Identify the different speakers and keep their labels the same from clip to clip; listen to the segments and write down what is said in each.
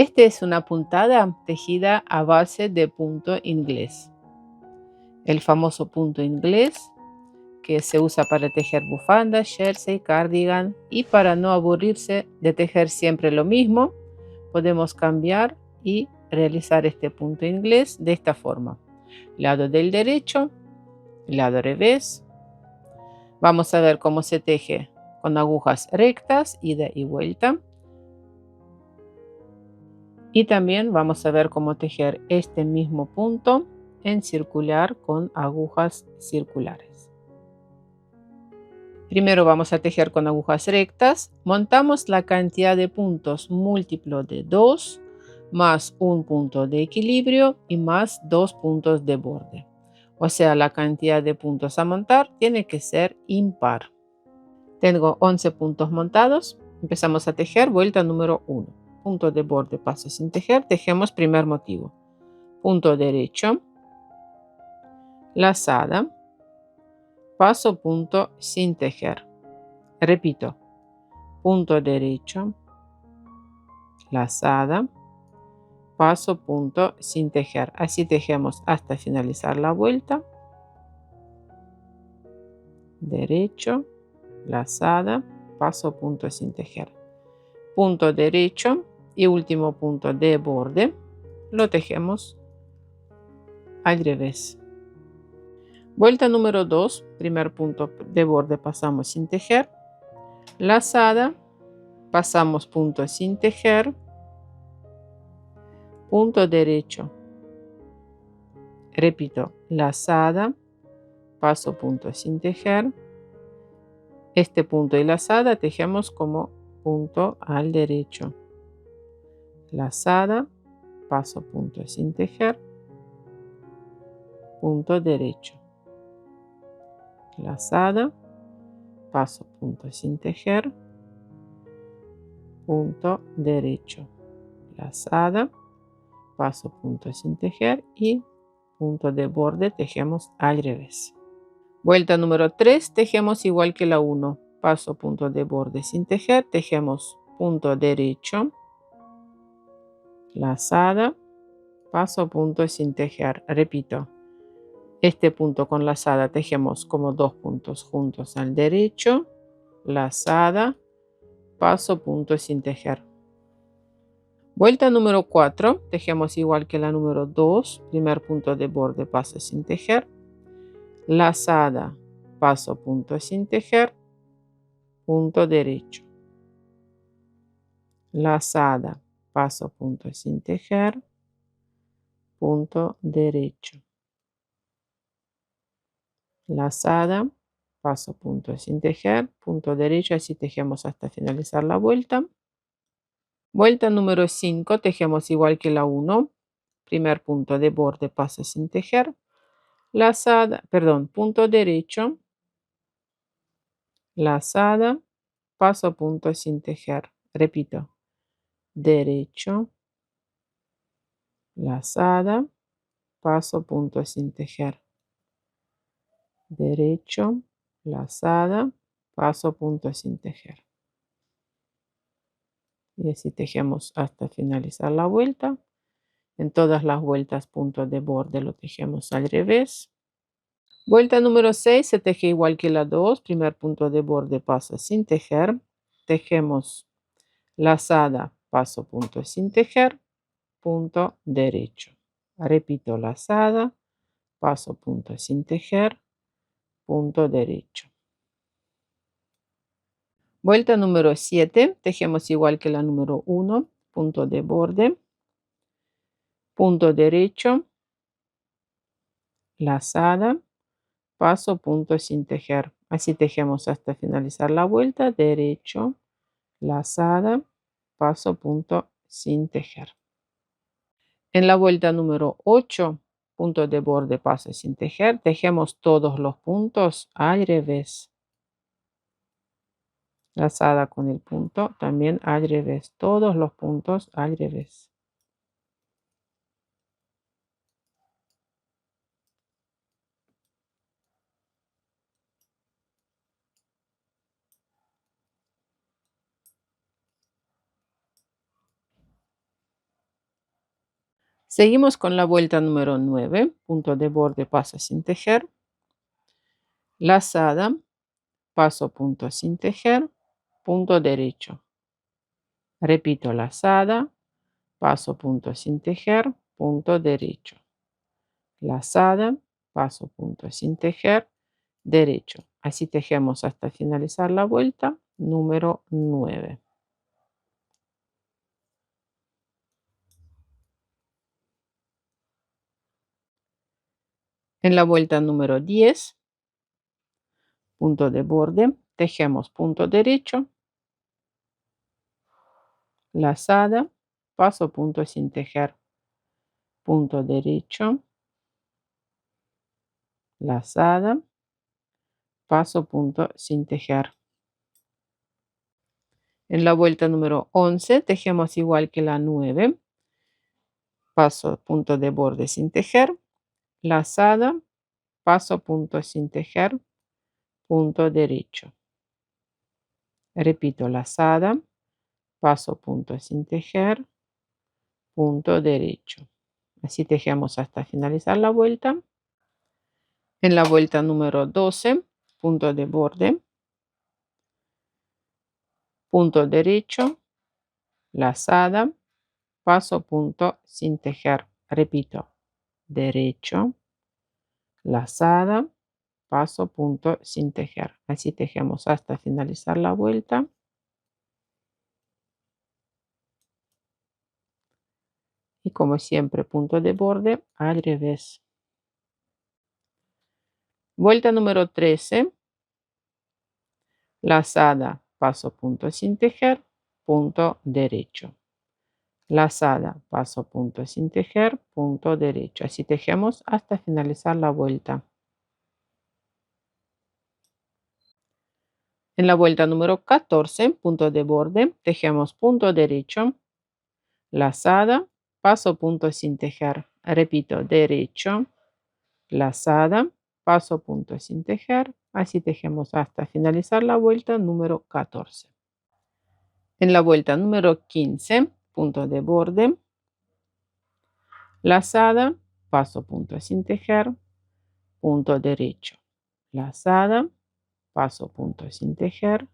Speaker 1: Esta es una puntada tejida a base de punto inglés. El famoso punto inglés que se usa para tejer bufandas, jersey, cardigan, y para no aburrirse de tejer siempre lo mismo, podemos cambiar y realizar este punto inglés de esta forma. Lado del derecho, lado revés. Vamos a ver cómo se teje con agujas rectas, ida y vuelta. Y también vamos a ver cómo tejer este mismo punto en circular con agujas circulares. Primero vamos a tejer con agujas rectas. Montamos la cantidad de puntos múltiplo de 2 más un punto de equilibrio y más 2 puntos de borde. O sea, la cantidad de puntos a montar tiene que ser impar. Tengo 11 puntos montados. Empezamos a tejer vuelta número 1. Punto de borde, paso sin tejer. Tejemos primer motivo. Punto derecho, lazada, paso punto sin tejer. Repito, punto derecho, lazada, paso punto sin tejer. Así tejemos hasta finalizar la vuelta. Derecho, lazada, paso punto sin tejer. Punto derecho y último punto de borde lo tejemos al revés. Vuelta número 2, primer punto de borde pasamos sin tejer, lazada, pasamos punto sin tejer, punto derecho, repito, lazada, paso punto sin tejer, este punto y lazada tejemos como punto al derecho, lazada, paso punto sin tejer, punto derecho, lazada, paso punto sin tejer, punto derecho, lazada, paso punto sin tejer y punto de borde tejemos al revés. Vuelta número 3, tejemos igual que la 1, paso punto de borde sin tejer, tejemos punto derecho, lazada, paso punto sin tejer. Repito, este punto con lazada tejemos como 2 puntos juntos al derecho, lazada, paso punto sin tejer. Vuelta número 4, tejemos igual que la número 2, primer punto de borde, paso sin tejer, lazada, paso punto sin tejer, punto derecho, lazada, paso punto sin tejer, punto derecho, lazada, paso punto sin tejer, punto derecho, así tejemos hasta finalizar la vuelta. Vuelta número 5, tejemos igual que la 1, primer punto de borde, paso sin tejer, lazada, perdón, punto derecho, lazada, paso punto sin tejer. Repito, derecho, lazada, paso punto sin tejer. Derecho, lazada, paso punto sin tejer. Y así tejemos hasta finalizar la vuelta. En todas las vueltas punto de borde lo tejemos al revés. Vuelta número 6 se teje igual que la 2, primer punto de borde, paso sin tejer, tejemos lazada, paso punto sin tejer, punto derecho. Repito, lazada, paso punto sin tejer, punto derecho. Vuelta número 7, tejemos igual que la número 1, punto de borde, punto derecho, lazada, paso punto sin tejer. Así tejemos hasta finalizar la vuelta, derecho, lazada, paso punto sin tejer. En la vuelta número 8, punto de borde, paso sin tejer, tejemos todos los puntos al revés. Lazada con el punto también al revés, todos los puntos al revés. Seguimos con la vuelta número 9, punto de borde, paso sin tejer, lazada, paso punto sin tejer, punto derecho. Repito, lazada, paso punto sin tejer, punto derecho. Lazada, paso punto sin tejer, derecho. Así tejemos hasta finalizar la vuelta número 9. En la vuelta número 10, punto de borde, tejemos punto derecho, lazada, paso punto sin tejer, punto derecho, lazada, paso punto sin tejer. En la vuelta número 11 tejemos igual que la 9, paso punto de borde sin tejer, lazada, paso punto sin tejer, punto derecho. Repito, lazada, paso punto sin tejer, punto derecho. Así tejemos hasta finalizar la vuelta. En la vuelta número 12, punto de borde, punto derecho, lazada, paso punto sin tejer. Repito, derecho, lazada, paso punto sin tejer. Así tejemos hasta finalizar la vuelta. Y como siempre, punto de borde al revés. Vuelta número 13, lazada, paso punto sin tejer, punto derecho. Lazada, paso punto sin tejer, punto derecho. Así tejemos hasta finalizar la vuelta. En la vuelta número 14, punto de borde, tejemos punto derecho, lazada, paso punto sin tejer. Repito, derecho, lazada, paso punto sin tejer. Así tejemos hasta finalizar la vuelta número 14. En la vuelta número 15, punto de borde, lazada, paso punto sin tejer, punto derecho, lazada, paso punto sin tejer,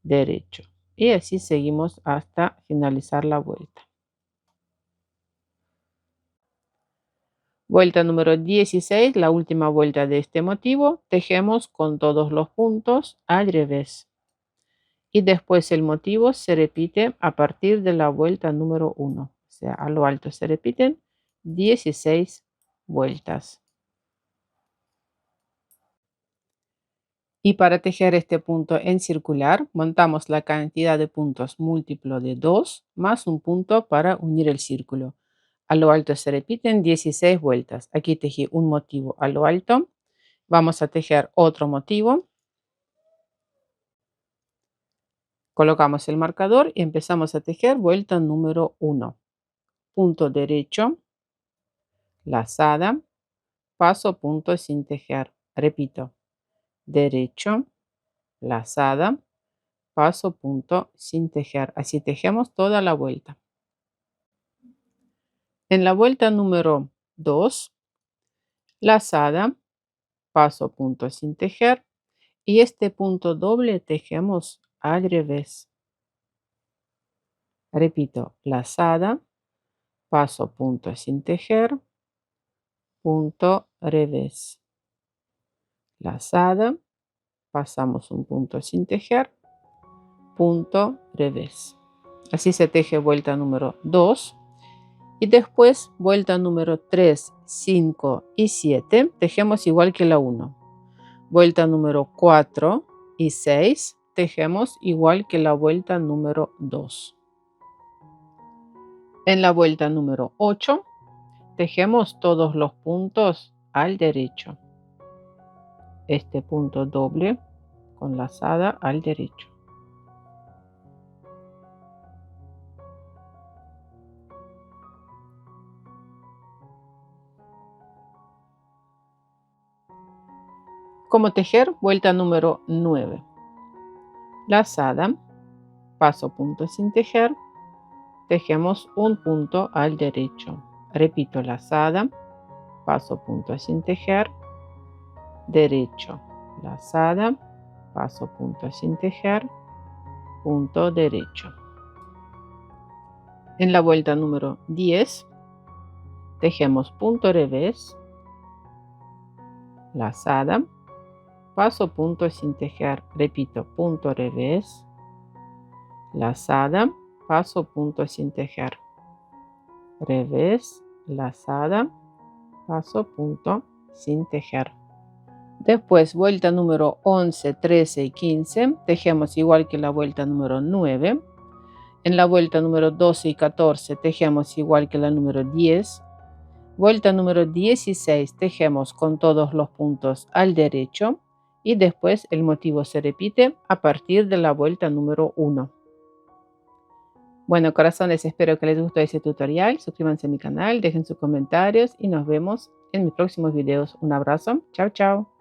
Speaker 1: derecho. Y así seguimos hasta finalizar la vuelta. Vuelta número 16, la última vuelta de este motivo, tejemos con todos los puntos al revés. Y después el motivo se repite a partir de la vuelta número 1. O sea, a lo alto se repiten 16 vueltas. Y para tejer este punto en circular, montamos la cantidad de puntos múltiplo de 2 más un punto para unir el círculo. A lo alto se repiten 16 vueltas. Aquí tejí un motivo a lo alto. Vamos a tejer otro motivo. Colocamos el marcador y empezamos a tejer vuelta número 1. Punto derecho, lazada, paso punto sin tejer. Repito, derecho, lazada, paso punto sin tejer. Así tejemos toda la vuelta. En la vuelta número 2, lazada, paso punto sin tejer, y este punto doble tejemos al revés. Repito, lazada, paso punto sin tejer, punto revés. Lazada, pasamos un punto sin tejer, punto revés. Así se teje vuelta número 2. Y después vuelta número 3, 5 y 7 tejemos igual que la 1. Vuelta número 4 y 6 tejemos igual que la vuelta número 2. En la vuelta número 8 tejemos todos los puntos al derecho. Este punto doble con lazada al derecho. Como tejer vuelta número 9. Lazada, paso punto sin tejer, tejemos un punto al derecho. repito, lazada, paso punto sin tejer, derecho, lazada, paso punto sin tejer, punto derecho. En la vuelta número 10 tejemos punto revés, lazada, paso punto sin tejer, repito, punto revés, lazada, paso punto sin tejer, revés, lazada, paso punto sin tejer. Después, vuelta número 11, 13 y 15, tejemos igual que la vuelta número 9. En la vuelta número 12 y 14 tejemos igual que la número 10. Vuelta número 16 tejemos con todos los puntos al derecho y después el motivo se repite a partir de la vuelta número 1. Bueno, corazones, espero que les gustó ese tutorial. Suscríbanse a mi canal, dejen sus comentarios y nos vemos en mis próximos videos. Un abrazo. Chao, chao.